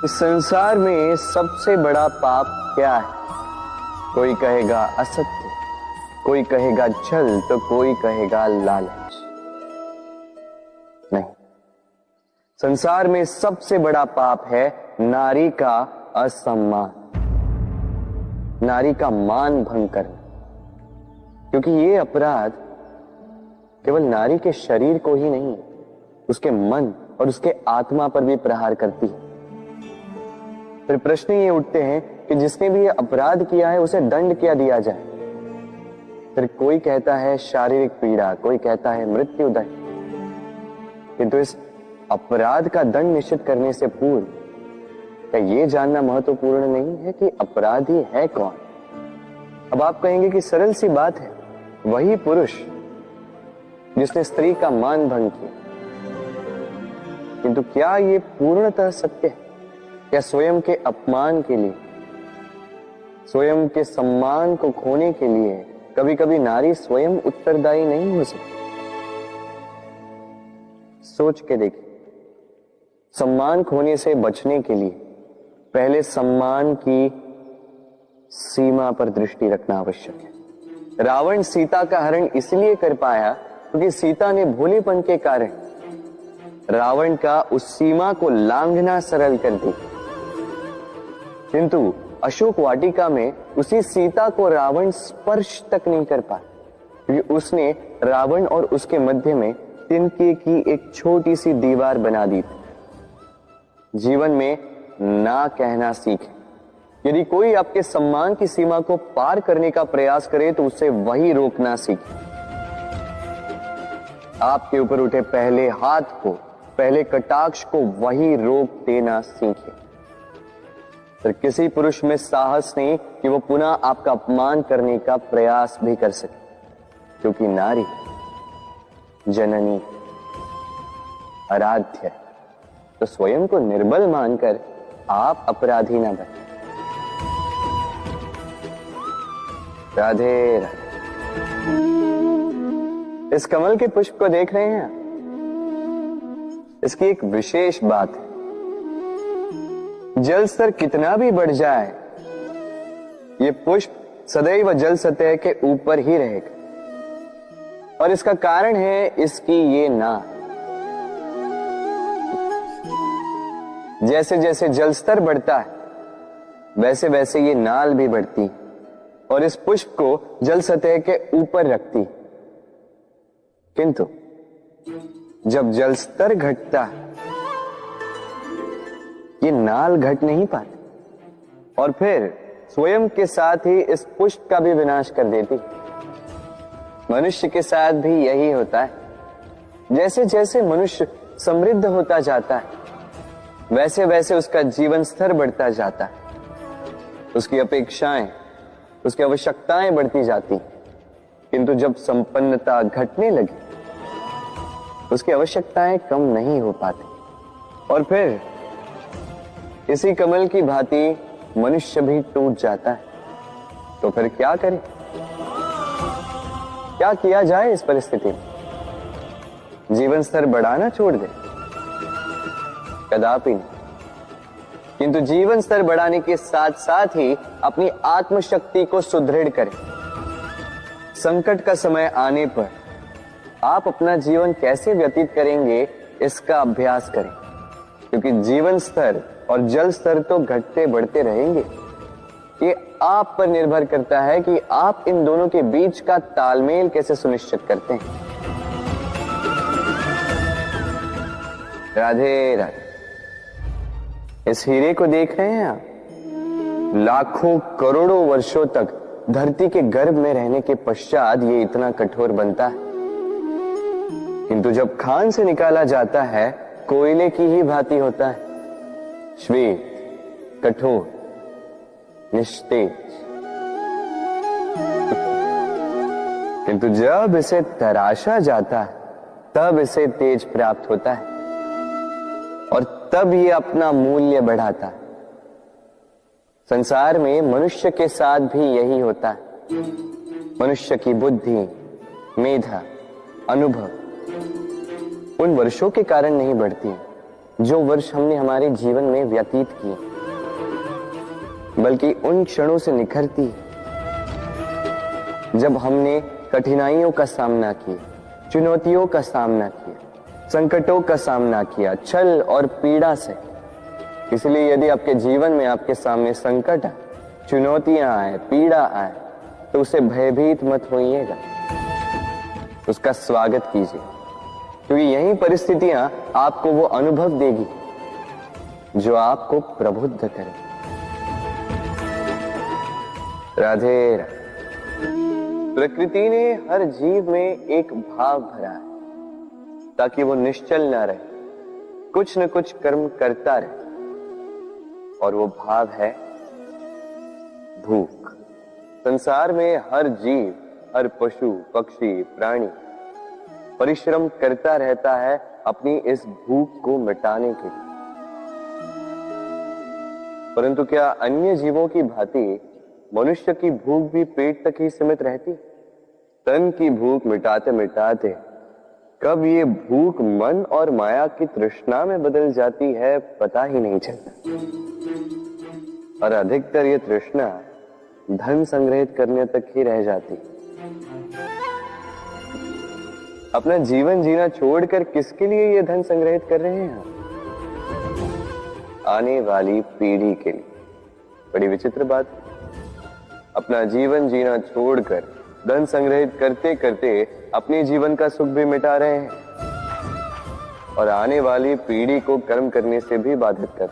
इस संसार में सबसे बड़ा पाप क्या है? कोई कहेगा असत्य, कोई कहेगा छल, तो कोई कहेगा लालच। नहीं, संसार में सबसे बड़ा पाप है नारी का असम्मान, नारी का मान भंग करना। क्योंकि ये अपराध केवल नारी के शरीर को ही नहीं, उसके मन और उसके आत्मा पर भी प्रहार करती है। फिर प्रश्न ये उठते हैं कि जिसने भी ये अपराध किया है उसे दंड क्या दिया जाए? फिर कोई कहता है शारीरिक पीड़ा, कोई कहता है मृत्यु दंड। किंतु इस अपराध का दंड निश्चित करने से पूर्व क्या ये जानना महत्वपूर्ण नहीं है कि अपराधी है कौन? अब आप कहेंगे कि सरल सी बात है, वही पुरुष जिसने स्त्री का मान भंग किया। किंतु क्या ये पूर्णतः सत्य है? क्या स्वयं के अपमान के लिए, स्वयं के सम्मान को खोने के लिए कभी कभी नारी स्वयं उत्तरदायी नहीं हो सकती? सोच के देखिए, सम्मान खोने से बचने के लिए पहले सम्मान की सीमा पर दृष्टि रखना आवश्यक है। रावण सीता का हरण इसलिए कर पाया क्योंकि सीता ने भोलेपन के कारण रावण का उस सीमा को लांघना सरल कर दी। किंतु अशोक वाटिका में उसी सीता को रावण स्पर्श तक नहीं कर पाया क्योंकि उसने रावण और उसके मध्य में तिनके की एक छोटी सी दीवार बना दी थी। जीवन में ना कहना सीखें। यदि कोई आपके सम्मान की सीमा को पार करने का प्रयास करे तो उसे वही रोकना सीखें। आपके ऊपर उठे पहले हाथ को, पहले कटाक्ष को वही रोक देना सीखें। फिर किसी पुरुष में साहस नहीं कि वो पुनः आपका अपमान करने का प्रयास भी कर सके, क्योंकि नारी जननी आराध्य है। तो स्वयं को निर्बल मानकर आप अपराधी ना बने। राधे राधे। इस कमल के पुष्प को देख रहे हैं? इसकी एक विशेष बात है, जल स्तर कितना भी बढ़ जाए ये पुष्प सदैव जल सतह के ऊपर ही रहेगा। और इसका कारण है इसकी ये नाल। जैसे जैसे जल स्तर बढ़ता है वैसे वैसे ये नाल भी बढ़ती और इस पुष्प को जल सतह के ऊपर रखती। किंतु जब जल स्तर घटता है ये नाल घट नहीं पाती और फिर स्वयं के साथ ही इस पुष्प का भी विनाश कर देती। मनुष्य के साथ भी यही होता है। जैसे जैसे मनुष्य समृद्ध होता जाता है वैसे वैसे उसका जीवन स्तर बढ़ता जाता है, उसकी अपेक्षाएं, उसकी आवश्यकताएं बढ़ती जाती। किंतु जब संपन्नता घटने लगी उसकी आवश्यकताएं कम नहीं हो पाती और फिर इसी कमल की भांति मनुष्य भी टूट जाता है। तो फिर क्या करें? क्या किया जाए इस परिस्थिति में? जीवन स्तर बढ़ाना छोड़ दे? कदापि नहीं। किंतु जीवन स्तर बढ़ाने के साथ साथ ही अपनी आत्मशक्ति को सुदृढ़ करें। संकट का समय आने पर आप अपना जीवन कैसे व्यतीत करेंगे इसका अभ्यास करें, क्योंकि जीवन स्तर और जल स्तर तो घटते बढ़ते रहेंगे। ये आप पर निर्भर करता है कि आप इन दोनों के बीच का तालमेल कैसे सुनिश्चित करते हैं। राधे राधे। इस हीरे को देख रहे हैं आप? लाखों करोड़ों वर्षों तक धरती के गर्भ में रहने के पश्चात ये इतना कठोर बनता है, किंतु जब खान से निकाला जाता है कोयले की ही भांति होता है, श्वेत, कठोर, निस्तेज। किंतु जब इसे तराशा जाता है तब इसे तेज प्राप्त होता है और तब ये अपना मूल्य बढ़ाता है। संसार में मनुष्य के साथ भी यही होता है। मनुष्य की बुद्धि, मेधा, अनुभव उन वर्षों के कारण नहीं बढ़ती जो वर्ष हमने हमारे जीवन में व्यतीत किए, बल्कि उन क्षणों से निखरती है जब हमने कठिनाइयों का सामना किया, चुनौतियों का सामना किया, संकटों का सामना किया, छल और पीड़ा से। इसलिए यदि आपके जीवन में आपके सामने संकट आए, चुनौतियां आए, पीड़ा आए, तो उसे भयभीत मत होइएगा, उसका स्वागत कीजिए, क्योंकि यही परिस्थितियां आपको वो अनुभव देगी जो आपको प्रबुद्ध करे। राधे राधे। प्रकृति ने हर जीव में एक भाव भरा है ताकि वो निश्चल ना रहे, कुछ न कुछ कर्म करता रहे, और वो भाव है भूख। संसार में हर जीव, हर पशु, पक्षी, प्राणी परिश्रम करता रहता है अपनी इस भूख को मिटाने के लिए। परंतु क्या अन्य जीवों की भांति मनुष्य की भूख भी पेट तक ही सीमित रहती? तन की भूख मिटाते मिटाते कब ये भूख मन और माया की तृष्णा में बदल जाती है पता ही नहीं चलता। और अधिकतर ये तृष्णा धन संग्रहित करने तक ही रह जाती। अपना जीवन जीना छोड़कर किसके लिए ये धन संग्रहित कर रहे हैं? आने वाली पीढ़ी के लिए। बड़ी विचित्र बात। अपना जीवन जीना छोड़कर धन संग्रहित करते करते अपने जीवन का सुख भी मिटा रहे हैं और आने वाली पीढ़ी को कर्म करने से भी बाधित कर।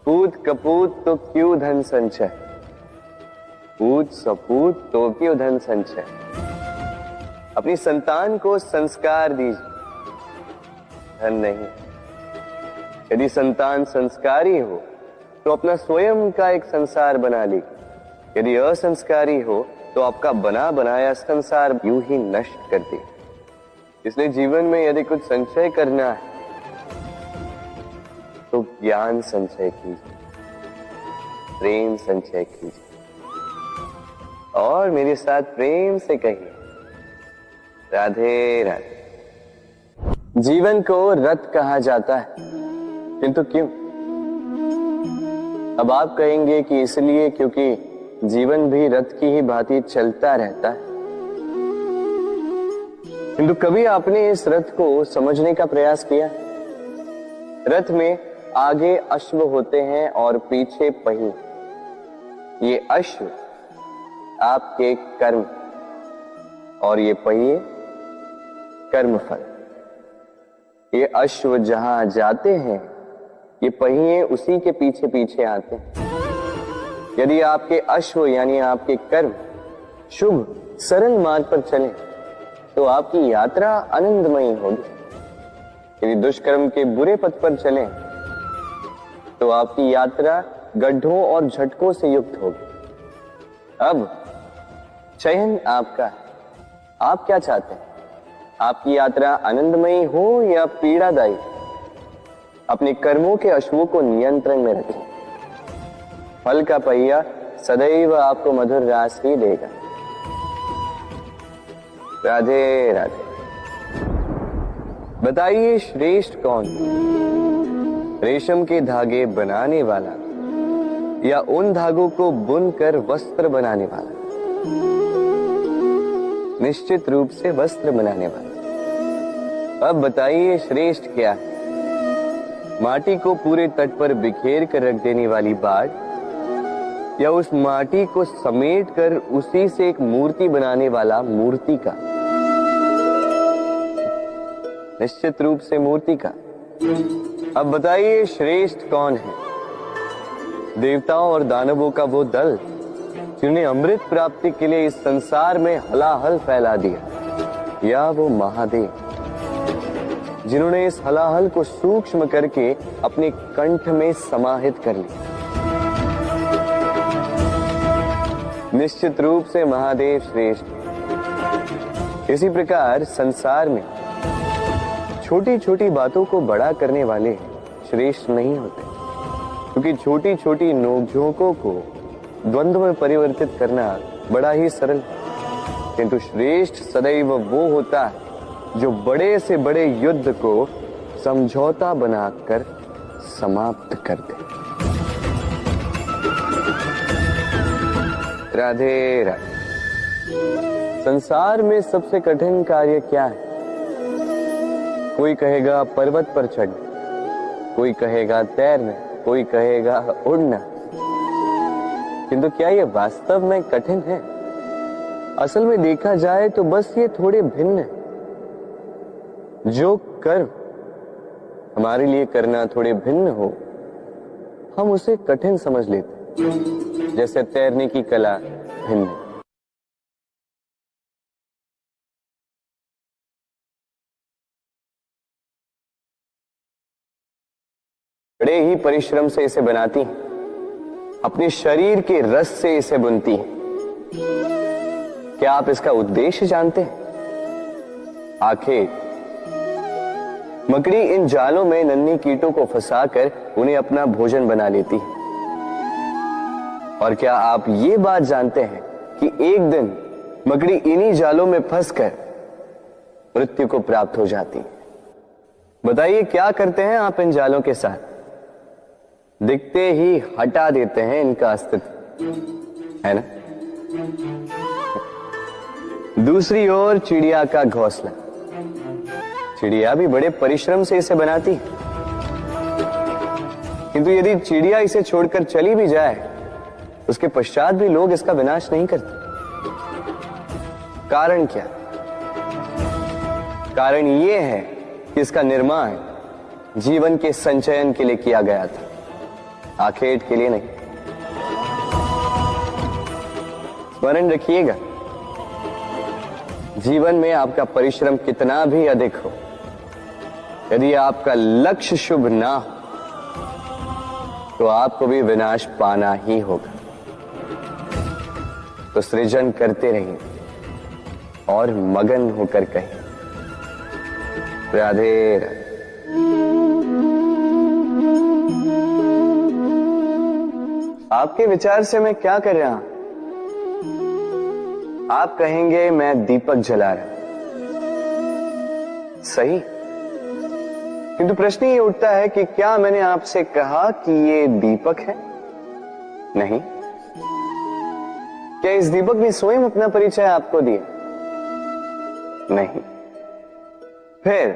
पूत कपूत तो क्यों धन संचय, पूत सपूत तो क्यों धन संचय। अपनी संतान को संस्कार दीजिए, धन नहीं। यदि संतान संस्कारी हो तो अपना स्वयं का एक संसार बना ली। यदि असंस्कारी हो तो आपका बना बनाया संसार यूं ही नष्ट कर दे। इसलिए जीवन में यदि कुछ संचय करना है तो ज्ञान संचय कीजिए, प्रेम संचय कीजिए, और मेरे साथ प्रेम से कहिए राधे राधे। जीवन को रथ कहा जाता है, किंतु क्यों? अब आप कहेंगे कि इसलिए क्योंकि जीवन भी रथ की ही भांति चलता रहता है। किंतु कभी आपने इस रथ को समझने का प्रयास किया? रथ में आगे अश्व होते हैं और पीछे पहिए। ये अश्व आपके कर्म और ये पहिए कर्मफल। ये अश्व जहां जाते हैं, ये पहिए उसी के पीछे पीछे आते हैं। यदि आपके अश्व यानी आपके कर्म शुभ सरल मार्ग पर चले तो आपकी यात्रा आनंदमयी होगी। यदि दुष्कर्म के बुरे पथ पर चले तो आपकी यात्रा गड्ढों और झटकों से युक्त होगी। अब चयन आपका है, आप क्या चाहते हैं? आपकी यात्रा आनंदमयी हो या पीड़ादायी? अपने कर्मों के अश्वों को नियंत्रण में रखें। फल का पहिया सदैव आपको मधुर रास ही देगा। राधे राधे। बताइए श्रेष्ठ कौन? रेशम के धागे बनाने वाला या उन धागों को बुनकर वस्त्र बनाने वाला? निश्चित रूप से वस्त्र बनाने वाला। अब बताइए श्रेष्ठ क्या है? माटी को पूरे तट पर बिखेर कर रख देने वाली बाढ़ या उस माटी को समेट कर उसी से एक मूर्ति बनाने वाला मूर्ति का? निश्चित रूप से मूर्ति का। अब बताइए श्रेष्ठ कौन है? देवताओं और दानवों का वो दल जिन्होंने अमृत प्राप्ति के लिए इस संसार में हलाहल फैला दिया, या वो महादेव जिन्होंने इस हलाहल को सूक्ष्म करके अपने कंठ में समाहित कर लिया? निश्चित रूप से महादेव श्रेष्ठ। इसी प्रकार संसार में छोटी छोटी बातों को बड़ा करने वाले श्रेष्ठ नहीं होते, क्योंकि छोटी छोटी नोकझोंकों को द्वंद्व में परिवर्तित करना बड़ा ही सरल है। किंतु श्रेष्ठ सदैव वो होता है जो बड़े से बड़े युद्ध को समझौता बनाकर समाप्त कर दे। राधे राधे। संसार में सबसे कठिन कार्य क्या है? कोई कहेगा पर्वत पर चढ़ना, कोई कहेगा तैरना, कोई कहेगा उड़ना। किंतु क्या ये वास्तव में कठिन है? असल में देखा जाए तो बस ये थोड़े भिन्न है। जो कर्म हमारे लिए करना थोड़े भिन्न हो, हम उसे कठिन समझ लेते हैं। जैसे तैरने की कला भिन्न है। बड़े ही परिश्रम से इसे बनाती हैं, अपने शरीर के रस से इसे बुनती हैं। क्या आप इसका उद्देश्य जानते हैं? आखिर मकड़ी इन जालों में नन्ही कीटों को फंसाकर उन्हें अपना भोजन बना लेती है। और क्या आप ये बात जानते हैं कि एक दिन मकड़ी इन्हीं जालों में फंसकर मृत्यु को प्राप्त हो जाती है? बताइए क्या करते हैं आप इन जालों के साथ? दिखते ही हटा देते हैं इनका अस्तित्व, है ना? दूसरी ओर चिड़िया का घोंसला। चिड़िया भी बड़े परिश्रम से इसे बनाती है, किंतु यदि चिड़िया इसे छोड़कर चली भी जाए, उसके पश्चात भी लोग इसका विनाश नहीं करते। कारण क्या? कारण यह है कि इसका निर्माण जीवन के संचयन के लिए किया गया था, आखेट के लिए नहीं। स्मरण रखिएगा, जीवन में आपका परिश्रम कितना भी अधिक हो, यदि आपका लक्ष्य शुभ ना हो तो आपको भी विनाश पाना ही होगा। तो सृजन करते रहिए और मगन होकर कहिए राधे राधे। आपके विचार से मैं क्या कर रहा हूं? आप कहेंगे मैं दीपक जला रहा हूं। सही, किंतु प्रश्न ये उठता है कि क्या मैंने आपसे कहा कि ये दीपक है? नहीं। क्या इस दीपक ने स्वयं अपना परिचय आपको दिया? नहीं। फिर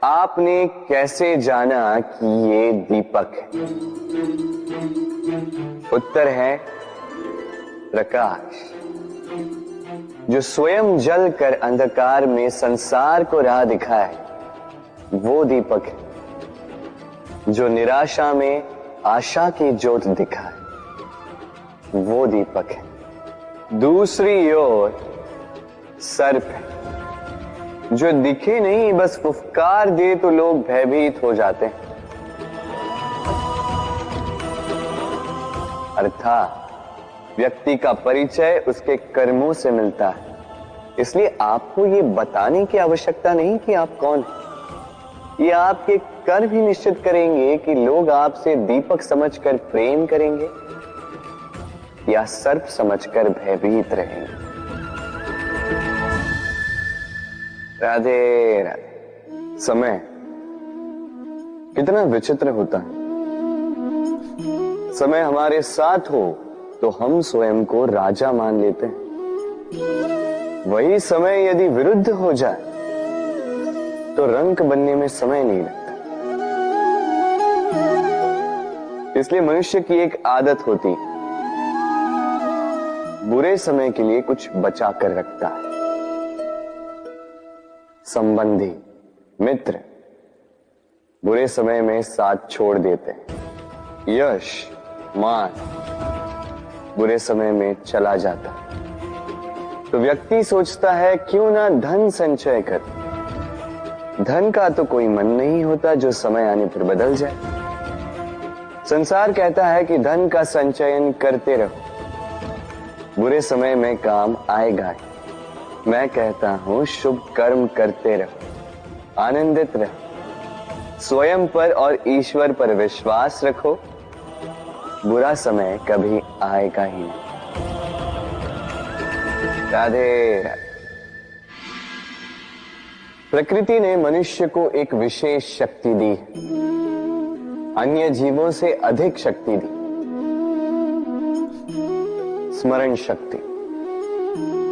आपने कैसे जाना कि ये दीपक है? उत्तर है प्रकाश, जो स्वयं जलकर अंधकार में संसार को राह दिखाए, वो दीपक है। जो निराशा में आशा की ज्योत दिखाए, वो दीपक है। दूसरी ओर सर्प है, जो दिखे नहीं, बस फुफकार दे तो लोग भयभीत हो जाते हैं। अर्थात व्यक्ति का परिचय उसके कर्मों से मिलता है। इसलिए आपको ये बताने की आवश्यकता नहीं कि आप कौन हैं। ये आपके कर्म ही निश्चित करेंगे कि लोग आपसे दीपक समझकर प्रेम करेंगे या सर्प समझकर भयभीत रहेंगे। राधे राधे। समय कितना विचित्र होता है। समय हमारे साथ हो तो हम स्वयं को राजा मान लेते हैं। वही समय यदि विरुद्ध हो जाए तो रंक बनने में समय नहीं लगता। इसलिए मनुष्य की एक आदत होती है, बुरे समय के लिए कुछ बचा कर रखता है। संबंधी, मित्र बुरे समय में साथ छोड़ देते हैं। यश, मान बुरे समय में चला जाता है। तो व्यक्ति सोचता है क्यों ना धन संचय कर। धन का तो कोई मन नहीं होता जो समय आने पर बदल जाए। संसार कहता है कि धन का संचयन करते रहो, बुरे समय में काम आएगा। मैं कहता हूं शुभ कर्म करते रहो, आनंदित रहो, स्वयं पर और ईश्वर पर विश्वास रखो, बुरा समय कभी आएगा ही नहीं। राधे राधे। प्रकृति ने मनुष्य को एक विशेष शक्ति दी है, अन्य जीवों से अधिक शक्ति दी, स्मरण शक्ति।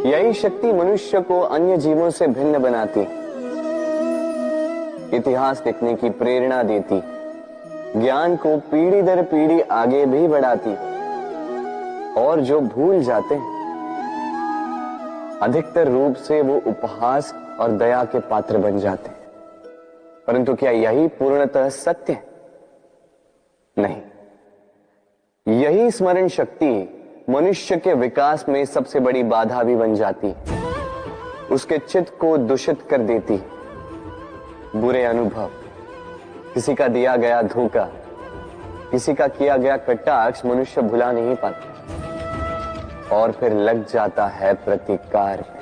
यही शक्ति मनुष्य को अन्य जीवों से भिन्न बनाती, इतिहास लिखने की प्रेरणा देती, ज्ञान को पीढ़ी दर पीढ़ी आगे भी बढ़ाती। और जो भूल जाते हैं, अधिकतर रूप से वो उपहास और दया के पात्र बन जाते हैं। परंतु क्या यही पूर्णतः सत्य है? नहीं। यही स्मरण शक्ति मनुष्य के विकास में सबसे बड़ी बाधा भी बन जाती है, उसके चित्त को दूषित कर देती। बुरे अनुभव, किसी का दिया गया धोखा, किसी का किया गया कटाक्ष मनुष्य भुला नहीं पाता और फिर लग जाता है प्रतिकार में।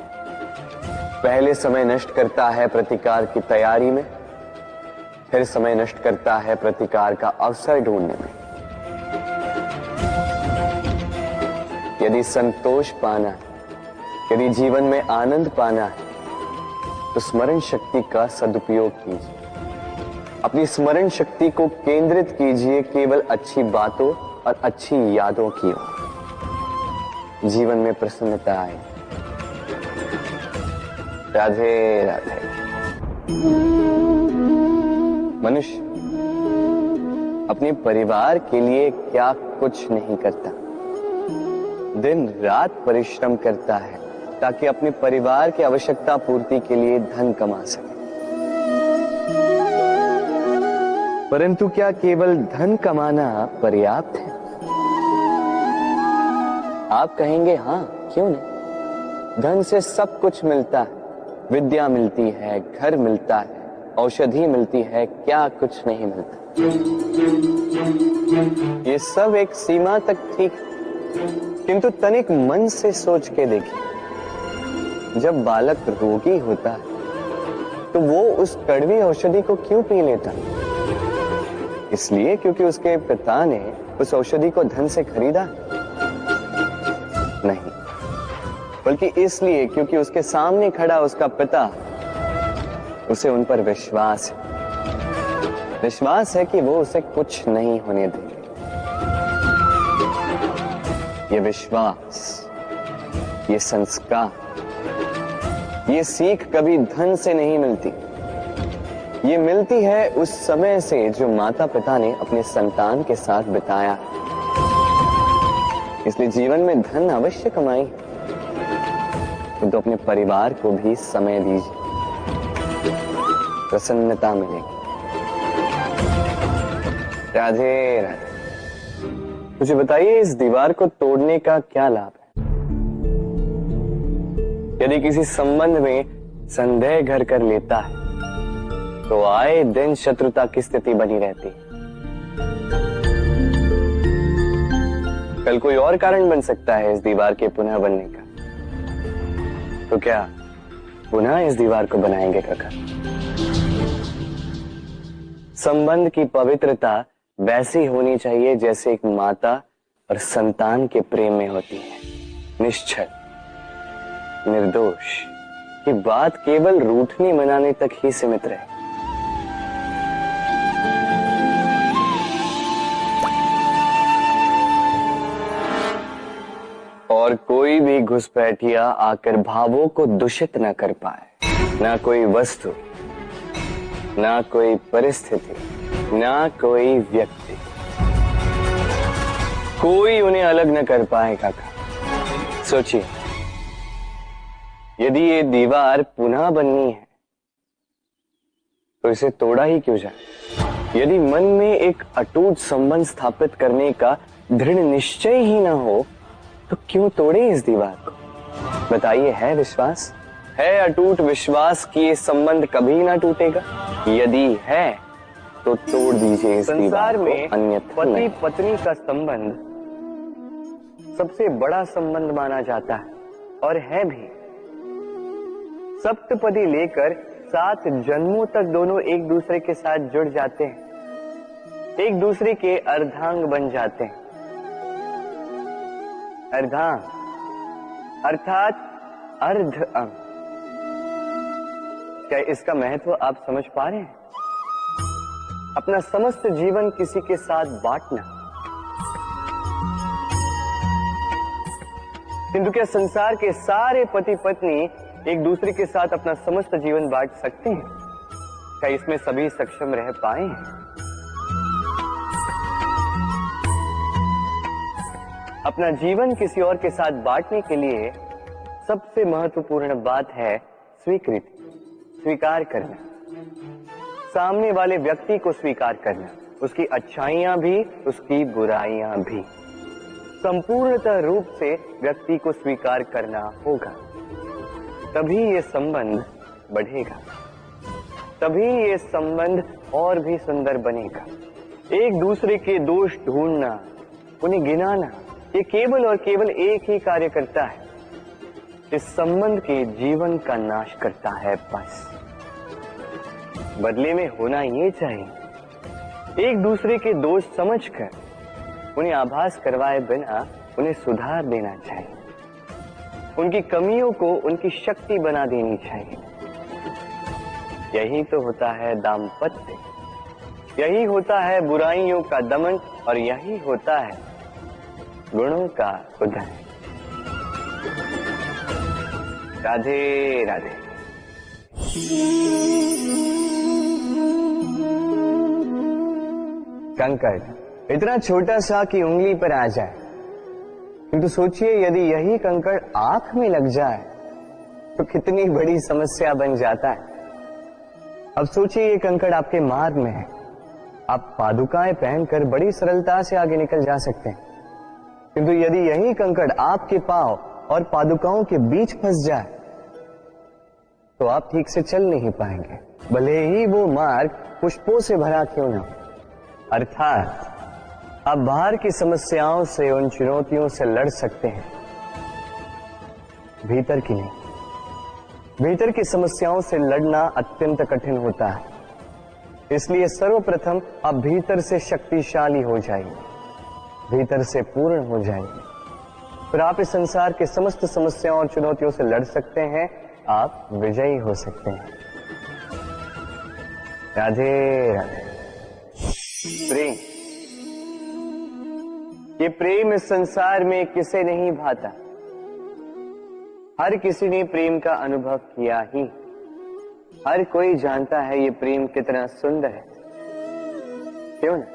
पहले समय नष्ट करता है प्रतिकार की तैयारी में, फिर समय नष्ट करता है प्रतिकार का अवसर ढूंढने में। यदि संतोष पाना है, यदि जीवन में आनंद पाना है, तो स्मरण शक्ति का सदुपयोग कीजिए। अपनी स्मरण शक्ति को केंद्रित कीजिए केवल अच्छी बातों और अच्छी यादों की ओर। जीवन में प्रसन्नता आए। राधे राधे। मनुष्य अपने परिवार के लिए क्या कुछ नहीं करता, दिन रात परिश्रम करता है ताकि अपने परिवार की आवश्यकता पूर्ति के लिए धन कमा सके। परंतु क्या केवल धन कमाना पर्याप्त है? आप कहेंगे हाँ, क्यों नहीं। धन से सब कुछ मिलता है, विद्या मिलती है, घर मिलता है, औषधि मिलती है, क्या कुछ नहीं मिलता। ये सब एक सीमा तक ठीक, किंतु तनिक मन से सोच के देखिए, जब बालक रोगी होता है तो वो उस कड़वी औषधि को क्यों पी लेता? इसलिए क्योंकि उसके पिता ने उस औषधि को धन से खरीदा? नहीं, बल्कि इसलिए क्योंकि उसके सामने खड़ा उसका पिता, उसे उन पर विश्वास है। विश्वास है कि वो उसे कुछ नहीं होने देंगे। ये विश्वास, ये संस्कार, ये सीख कभी धन से नहीं मिलती। ये मिलती है उस समय से जो माता पिता ने अपने संतान के साथ बिताया। इसलिए जीवन में धन अवश्य कमाई, तो अपने परिवार को भी समय दीजिए, प्रसन्नता मिलेगी। राधे राधे। मुझे बताइए, इस दीवार को तोड़ने का क्या लाभ है? यदि किसी संबंध में संदेह घर कर लेता है तो आए दिन शत्रुता की स्थिति बनी रहती है। कल कोई और कारण बन सकता है इस दीवार के पुनः बनने का। तो क्या पुनः इस दीवार को बनाएंगे काका? संबंध की पवित्रता वैसी होनी चाहिए जैसे एक माता और संतान के प्रेम में होती है, निश्चल, निर्दोष। कि बात केवल रूठने मनाने तक ही सीमित रहे। और कोई भी घुसपैठिया आकर भावों को दूषित न कर पाए। ना कोई वस्तु, ना कोई परिस्थिति, ना कोई व्यक्ति, कोई उन्हें अलग न कर पाए काका। सोचिए, यदि ये दीवार पुनः बननी है तो इसे तोड़ा ही क्यों जाए? यदि मन में एक अटूट संबंध स्थापित करने का दृढ़ निश्चय ही ना हो तो क्यों तोड़े इस दीवार को? बताइए, है विश्वास, है अटूट विश्वास कि ये संबंध कभी ना टूटेगा? यदि है तो तोड़ दीजिए इस दीवार को, अन्यथा पति पत्नी का संबंध सबसे बड़ा संबंध माना जाता है और है भी। सप्तपदी लेकर 7 जन्मों तक दोनों एक दूसरे के साथ जुड़ जाते हैं, एक दूसरे के अर्धांग बन जाते हैं। अर्धांग अर्थात अर्ध अंग। क्या इसका महत्व आप समझ पा रहे हैं? अपना समस्त जीवन किसी के साथ बांटना। किंतु क्या संसार के सारे पति पत्नी एक दूसरे के साथ अपना समस्त जीवन बांट सकते हैं? क्या इसमें सभी सक्षम रह पाए हैं? अपना जीवन किसी और के साथ बांटने के लिए सबसे महत्वपूर्ण बात है स्वीकृति, स्वीकार करना। सामने वाले व्यक्ति को स्वीकार करना, उसकी अच्छाइयां भी, उसकी बुराइयां भी। संपूर्णतः रूप से व्यक्ति को स्वीकार करना होगा, तभी ये संबंध बढ़ेगा, तभी ये संबंध और भी सुंदर बनेगा। एक दूसरे के दोष ढूंढना, उन्हें गिनाना, ये केवल और केवल एक ही कार्य करता है, इस संबंध के जीवन का नाश करता है। बस बदले में होना ये चाहिए, एक दूसरे के दोष समझकर उन्हें आभास करवाए बिना उन्हें सुधार देना चाहिए, उनकी कमियों को उनकी शक्ति बना देनी चाहिए। यही तो होता है दाम्पत्य, यही होता है बुराइयों का दमन, और यही होता है गुणों का उदय। राधे राधे। कंकड़ इतना छोटा सा कि उंगली पर आ जाए, किंतु सोचिए यदि यही कंकड़ आंख में लग जाए तो कितनी बड़ी समस्या बन जाता है। अब सोचिए ये कंकड़ आपके मार्ग में है, आप पादुकाएं पहनकर बड़ी सरलता से आगे निकल जा सकते हैं, किंतु यदि यही कंकड़ आपके पांव और पादुकाओं के बीच फंस जाए तो आप ठीक से चल नहीं पाएंगे, भले ही वो मार्ग पुष्पों से भरा क्यों न हो। अर्थात आप बाहर की समस्याओं से, उन चुनौतियों से लड़ सकते हैं, भीतर की नहीं। भीतर की समस्याओं से लड़ना अत्यंत कठिन होता है, इसलिए सर्वप्रथम आप भीतर से शक्तिशाली हो जाइए, भीतर से पूर्ण हो जाइए, फिर आप इस संसार के समस्त समस्याओं और चुनौतियों से लड़ सकते हैं, आप विजयी हो सकते हैं। राधे राधे। प्रेम, ये प्रेम इस संसार में किसे नहीं भाता, हर किसी ने प्रेम का अनुभव किया ही, हर कोई जानता है ये प्रेम कितना सुंदर है, क्यों ना?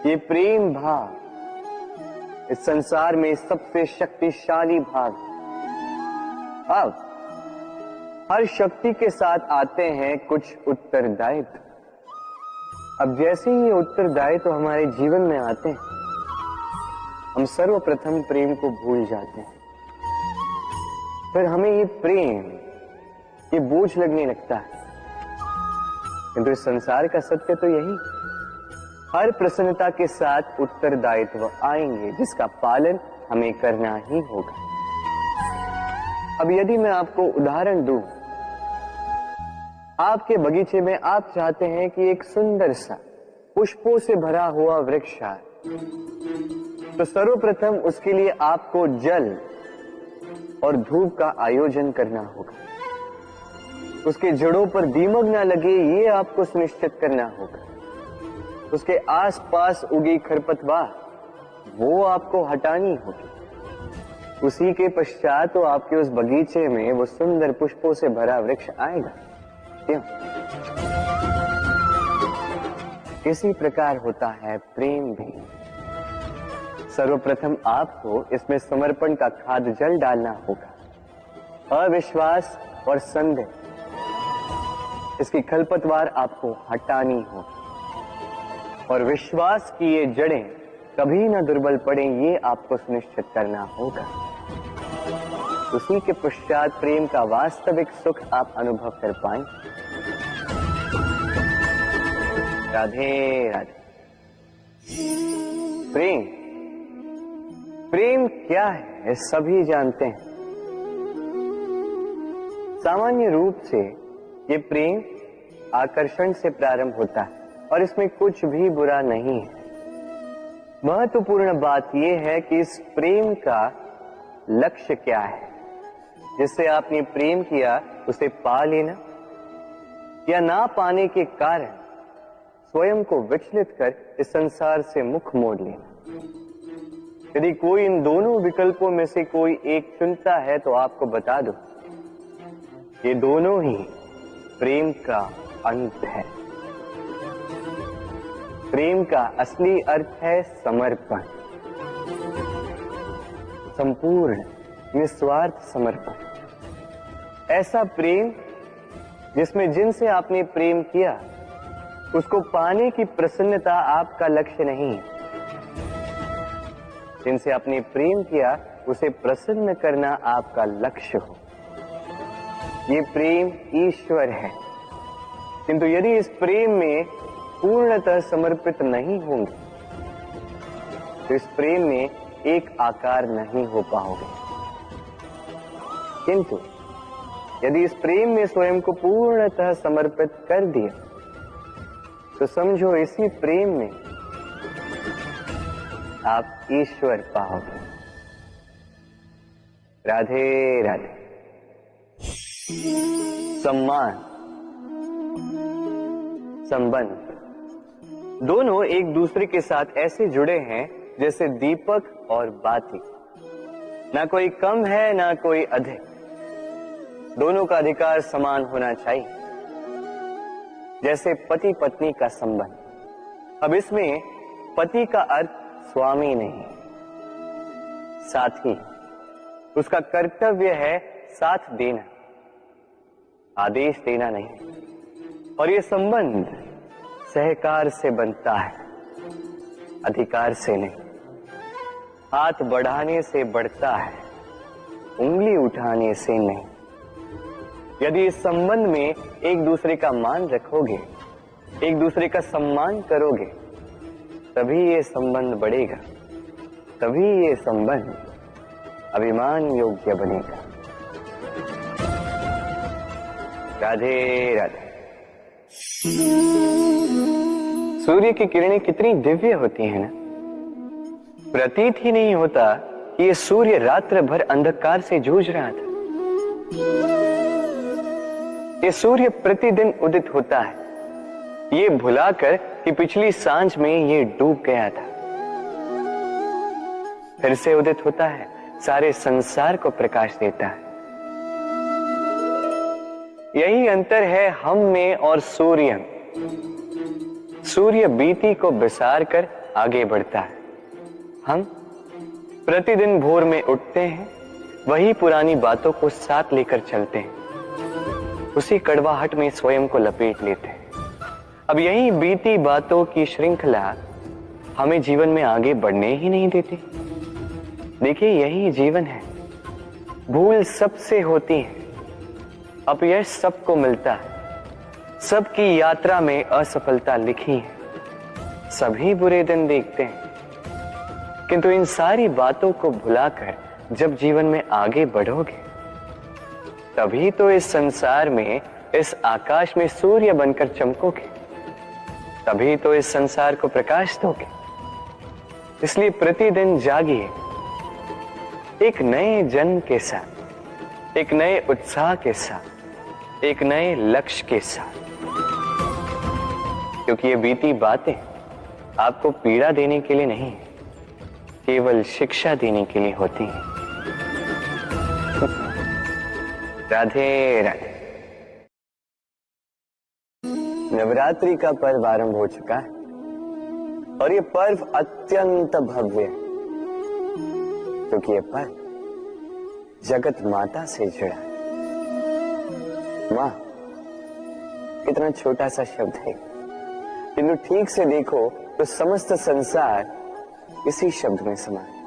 ये प्रेम भाव इस संसार में सबसे शक्तिशाली भाव। अब हर शक्ति के साथ आते हैं कुछ उत्तरदायित्व। अब जैसे ही ये उत्तरदायित्व तो हमारे जीवन में आते हैं, हम सर्वप्रथम प्रेम को भूल जाते हैं, फिर हमें ये प्रेम, ये बोझ लगने लगता है। किंतु इस संसार का सत्य तो यही, हर प्रसन्नता के साथ उत्तरदायित्व आएंगे जिसका पालन हमें करना ही होगा। अब यदि मैं आपको उदाहरण दूं, आपके बगीचे में आप चाहते हैं कि एक सुंदर सा पुष्पों से भरा हुआ वृक्ष आए, तो सर्वप्रथम उसके लिए आपको जल और धूप का आयोजन करना होगा, उसके जड़ों पर दीमक ना लगे ये आपको सुनिश्चित करना होगा, उसके आसपास उगी खरपतवार वो आपको हटानी होगी, उसी के पश्चात तो आपके उस बगीचे में वो सुंदर पुष्पों से भरा वृक्ष आएगा। क्यों? इसी प्रकार होता है प्रेम भी। सर्वप्रथम आपको इसमें समर्पण का खाद जल डालना होगा, अविश्वास और संदेह, इसकी खरपतवार आपको हटानी होगी, और विश्वास की ये जड़ें कभी न दुर्बल पड़े ये आपको सुनिश्चित करना होगा। उसी के पश्चात प्रेम का वास्तविक सुख आप अनुभव कर पाएंगे। राधे राधे। प्रेम, प्रेम क्या है सभी जानते हैं। सामान्य रूप से ये प्रेम आकर्षण से प्रारंभ होता है और इसमें कुछ भी बुरा नहीं है। महत्वपूर्ण बात यह है कि इस प्रेम का लक्ष्य क्या है। जिससे आपने प्रेम किया उसे पा लेना या ना पाने के कारण स्वयं को विचलित कर इस संसार से मुख मोड़ लेना। यदि कोई इन दोनों विकल्पों में से कोई एक चुनता है तो आपको बता दो, ये दोनों ही प्रेम का अंत है। प्रेम का असली अर्थ है समर्पण, संपूर्ण निस्वार्थ समर्पण। ऐसा प्रेम जिसमें जिनसे आपने प्रेम किया उसको पाने की प्रसन्नता आपका लक्ष्य नहीं है। जिनसे आपने प्रेम किया उसे प्रसन्न करना आपका लक्ष्य हो। ये प्रेम ईश्वर है, किंतु यदि इस प्रेम में पूर्णतः समर्पित नहीं होंगे तो इस प्रेम में एक आकार नहीं हो पाओगे। किंतु यदि इस प्रेम में स्वयं को पूर्णतः समर्पित कर दिया तो समझो इसी प्रेम में आप ईश्वर पाओगे। राधे राधे। सम्मान, संबंध दोनों एक दूसरे के साथ ऐसे जुड़े हैं जैसे दीपक और बाती। ना कोई कम है ना कोई अधिक, दोनों का अधिकार समान होना चाहिए। जैसे पति पत्नी का संबंध। अब इसमें पति का अर्थ स्वामी नहीं, साथी। उसका कर्तव्य है साथ देना, आदेश देना नहीं। और ये संबंध सहकार से बनता है, अधिकार से नहीं। हाथ बढ़ाने से बढ़ता है, उंगली उठाने से नहीं। यदि इस संबंध में एक दूसरे का मान रखोगे, एक दूसरे का सम्मान करोगे, तभी ये संबंध बढ़ेगा, तभी ये संबंध अभिमान योग्य बनेगा। राधे राधे। सूर्य की किरणें कितनी दिव्य होती हैं ना। प्रतीत ही नहीं होता कि ये सूर्य रात्र भर अंधकार से जूझ रहा था। ये सूर्य प्रतिदिन उदित होता है, ये भुलाकर कि पिछली सांझ में ये डूब गया था। फिर से उदित होता है, सारे संसार को प्रकाश देता है। यही अंतर है हम में और सूर्य में। सूर्य बीती को बिसार कर आगे बढ़ता है, हम प्रतिदिन भोर में उठते हैं, वही पुरानी बातों को साथ लेकर चलते हैं, उसी कड़वाहट में स्वयं को लपेट लेते हैं। अब यही बीती बातों की श्रृंखला हमें जीवन में आगे बढ़ने ही नहीं देती। देखिए, यही जीवन है। भूल सबसे होती है, अपयश सबको मिलता है, सबकी यात्रा में असफलता लिखी है, सभी बुरे दिन देखते हैं। किंतु इन सारी बातों को भुलाकर जब जीवन में आगे बढ़ोगे, तभी तो इस संसार में, इस आकाश में सूर्य बनकर चमकोगे, तभी तो इस संसार को प्रकाश दोगे। इसलिए प्रतिदिन जागिए, एक नए जन्म के साथ, एक नए उत्साह के साथ, एक नए लक्ष्य के साथ। क्योंकि ये बीती बातें आपको पीड़ा देने के लिए नहीं, केवल शिक्षा देने के लिए होती हैं। राधे राधे। नवरात्रि का पर्व आरंभ हो चुका है और ये पर्व अत्यंत भव्य है, क्योंकि ये पर्व जगत माता से जुड़ा है। मां कितना छोटा सा शब्द है, किंतु ठीक से देखो तो समस्त संसार इसी शब्द में समा है।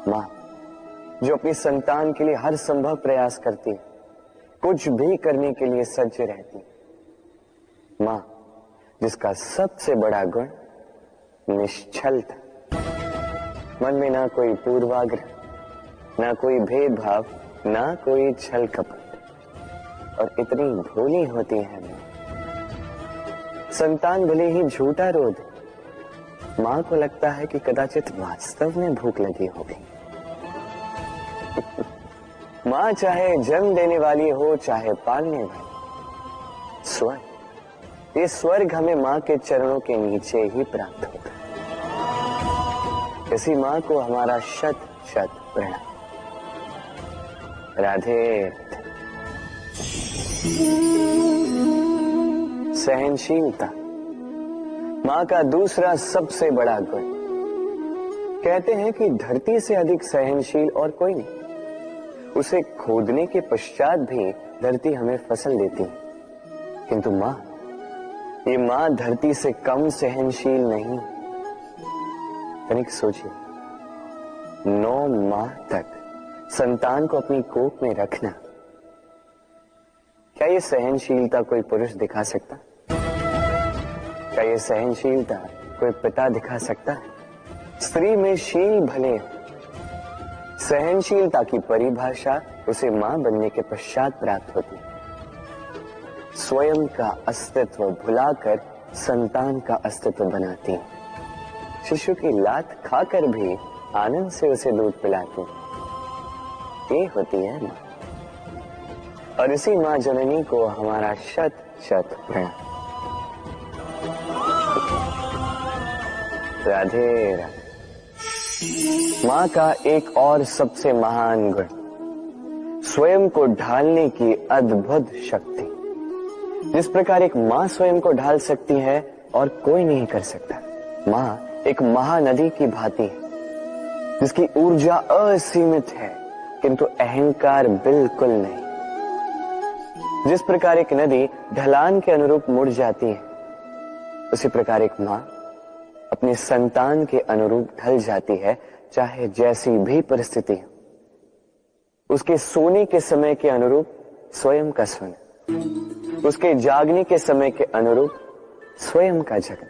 मां जो अपनी संतान के लिए हर संभव प्रयास करती है, कुछ भी करने के लिए सज्ज रहती है। मां जिसका सबसे बड़ा गुण निश्चलता, मन में ना कोई पूर्वाग्रह, ना कोई भेदभाव, ना कोई छल कपट, और इतनी भोली होती है मां। संतान भले ही झूठा रो दे, मां को लगता है कि कदाचित वास्तव में भूख लगी होगी। मां चाहे जन्म देने वाली हो चाहे पालने वाली, स्वयं ये स्वर्ग हमें माँ के चरणों के नीचे ही प्राप्त होता है। इसी माँ को हमारा शत शत प्रणाम। राधे राधे। सहनशीलता माँ का दूसरा सबसे बड़ा गुण। कहते हैं कि धरती से अधिक सहनशील और कोई नहीं। उसे खोदने के पश्चात भी धरती हमें फसल देती है, किंतु माँ, ये माँ धरती से कम सहनशील नहीं। तनिक सोचिए, 9 माह तक संतान को अपनी कोख में रखना, क्या ये सहनशीलता कोई पुरुष दिखा सकता? क्या ये सहनशीलता कोई पिता दिखा सकता है? स्त्री में शील भले, सहनशीलता की परिभाषा उसे मां बनने के पश्चात प्राप्त होती है। स्वयं का अस्तित्व भुलाकर संतान का अस्तित्व बनाती है। शिशु की लात खाकर भी आनंद से उसे दूध पिलाती है। ये होती है मां। और इसी मां जननी को हमारा शत शत प्रणाम। राधे राधे। मां का एक और सबसे महान गुण, स्वयं को ढालने की अद्भुत शक्ति। जिस प्रकार एक मां स्वयं को ढाल सकती है और कोई नहीं कर सकता। मां एक महानदी की भांति है, जिसकी ऊर्जा असीमित है, किंतु अहंकार बिल्कुल नहीं। जिस प्रकार एक नदी ढलान के अनुरूप मुड़ जाती है, उसी प्रकार एक मां अपने संतान के अनुरूप ढल जाती है, चाहे जैसी भी परिस्थिति हो। उसके सोने के समय के अनुरूप स्वयं का सोना, उसके जागने के समय के अनुरूप स्वयं का जगना।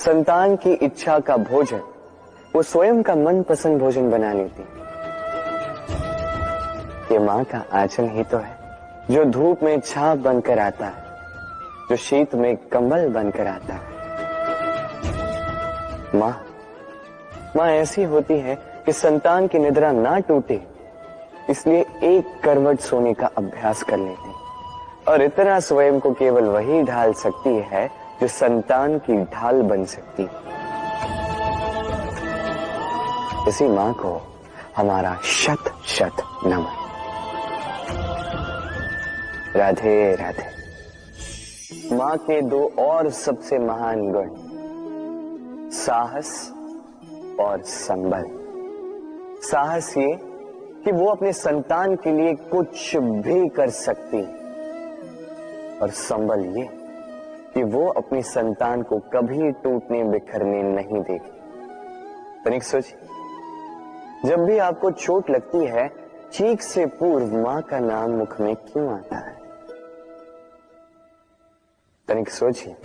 संतान की इच्छा का भोजन वो स्वयं का मनपसंद भोजन बना लेती है। ये मां का आंचल ही तो है, जो धूप में छाप बनकर आता है, जो शीत में कंबल बनकर आता है। मां ऐसी होती है कि संतान की निद्रा ना टूटे, इसलिए एक करवट सोने का अभ्यास कर लेती है। और इतना स्वयं को केवल वही ढाल सकती है जो संतान की ढाल बन सकती है। इसी मां को हमारा शत शत नमन। राधे राधे। मां के 2 और सबसे महान गुण, साहस और संबल। साहस ये कि वो अपने संतान के लिए कुछ भी कर सकती है, और संबल ये कि वो अपनी संतान को कभी टूटने बिखरने नहीं देगी। तनिक सोचिए, जब भी आपको चोट लगती है, चीख से पूर्व मां का नाम मुख में क्यों आता है? तनिक सोचिए,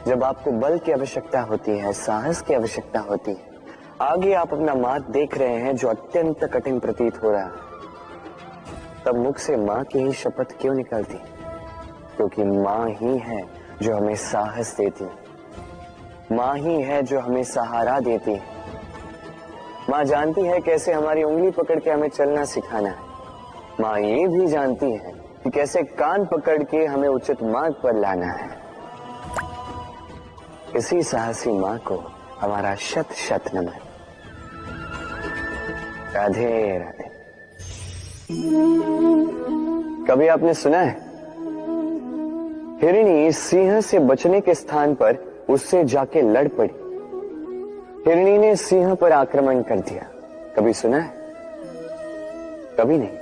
जब आपको बल की आवश्यकता होती है, साहस की आवश्यकता होती है, आगे आप अपना मार्ग देख रहे हैं जो अत्यंत कठिन प्रतीत हो रहा है, तब मुख से मां की ही शपथ क्यों निकलती? क्योंकि मां ही है जो हमें साहस देती है, मां ही है जो हमें सहारा देती है। मां जानती है कैसे हमारी उंगली पकड़ के हमें चलना सिखाना है। मां ये भी जानती है कि कैसे कान पकड़ के हमें उचित मार्ग पर लाना है। इसी साहसी मां को हमारा शत शत नमन। राधे राधे। कभी आपने सुना है, हिरणी सिंह से बचने के स्थान पर उससे जाके लड़ पड़ी। हिरणी ने सिंह पर आक्रमण कर दिया। कभी सुना है? कभी नहीं।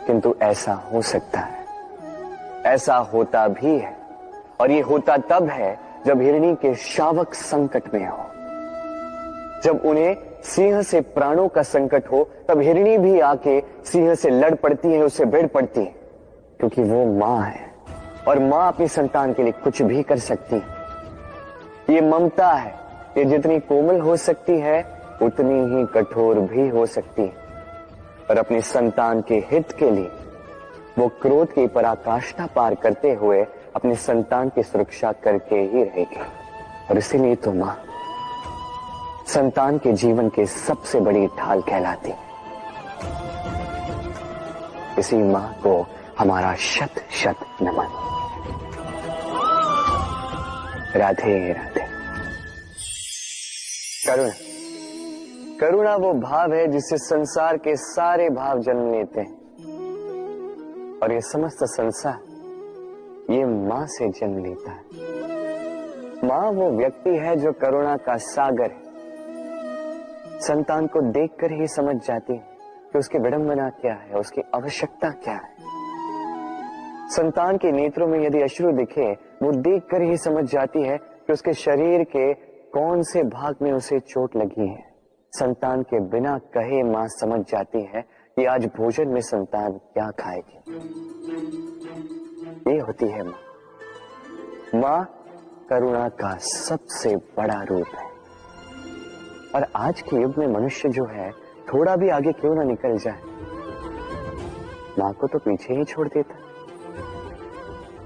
किंतु ऐसा हो सकता है, ऐसा होता भी है, और ये होता तब है जब हिरणी के शावक संकट में हो। जब उन्हें सिंह से प्राणों का संकट हो, तब हिरणी भी आके सिंह से लड़ पड़ती है, उससे भिड़ पड़ती है, क्योंकि वो मां है और मां अपनी संतान के लिए कुछ भी कर सकती है। ये ममता है, ये जितनी कोमल हो सकती है उतनी ही कठोर भी हो सकती है, और अपनी संतान के हित के लिए वो क्रोध की पराकाष्ठा पार करते हुए अपनी संतान की सुरक्षा करके ही रहेगी। और इसीलिए तो मां संतान के जीवन के सबसे बड़ी ढाल कहलाती है। इसी मां को हमारा शत शत नमन। राधे राधे। करुणा, करुणा वो भाव है जिससे संसार के सारे भाव जन्म लेते हैं, और ये समस्त संसार ये मां से जन्म लेता है। मां वो व्यक्ति है जो करुणा का सागर है। संतान को देखकर ही समझ जाती है कि उसकी विडंबना क्या है, उसकी आवश्यकता क्या है। संतान के नेत्रों में यदि अश्रु दिखे, वो देखकर ही समझ जाती है कि उसके शरीर के कौन से भाग में उसे चोट लगी है। संतान के बिना कहे मां समझ जाती है कि आज भोजन में संतान क्या खाएगी। ये होती है मां। मां करुणा का सबसे बड़ा रूप है। और आज के युग में मनुष्य जो है, थोड़ा भी आगे क्यों ना निकल जाए, मां को तो पीछे ही छोड़ देता,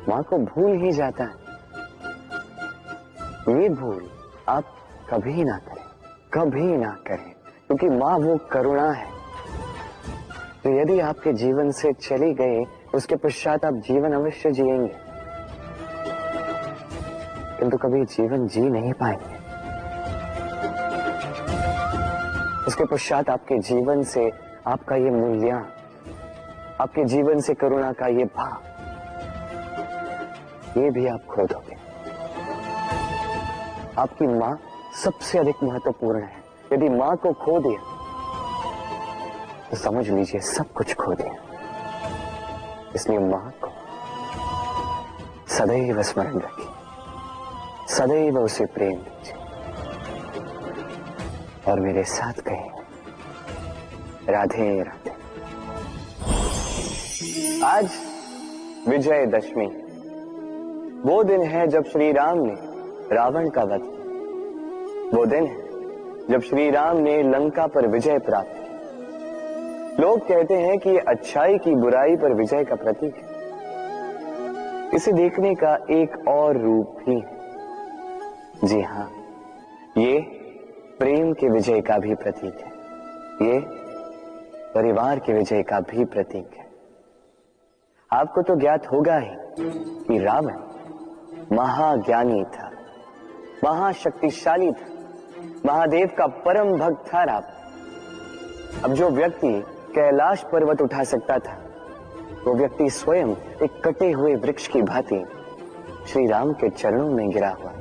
मां को भूल ही जाता है। ये भूल आप कभी ना करें, कभी ना करें, क्योंकि मां वो करुणा है तो यदि आपके जीवन से चली गई, उसके पश्चात आप जीवन अवश्य जिएंगे, किंतु कभी जीवन जी नहीं पाएंगे। उसके पश्चात आपके जीवन से आपका ये मूल्य, आपके जीवन से करुणा का ये भाव, ये भी आप खो दोगे। आपकी मां सबसे अधिक महत्वपूर्ण है। यदि मां को खो दिया तो समझ लीजिए सब कुछ खो दिया। इसलिए मां को सदैव स्मरण रखिए, सदैव उसे प्रेम दीजिए, और मेरे साथ कहें राधे राधे। आज विजयदशमी, वो दिन है जब श्री राम ने रावण का वध किया। वो दिन है जब श्री राम ने लंका पर विजय प्राप्त की। लोग कहते हैं कि ये अच्छाई की बुराई पर विजय का प्रतीक है। इसे देखने का एक और रूप भी है। जी हां, ये प्रेम के विजय का भी प्रतीक है। ये परिवार के विजय का भी प्रतीक है। आपको तो ज्ञात होगा ही कि रावण महाज्ञानी था, महाशक्तिशाली था, महादेव का परम भक्त था रावण। अब जो व्यक्ति कैलाश पर्वत उठा सकता था, वो व्यक्ति स्वयं एक कटे हुए वृक्ष की भांति श्री राम के चरणों में गिरा हुआ।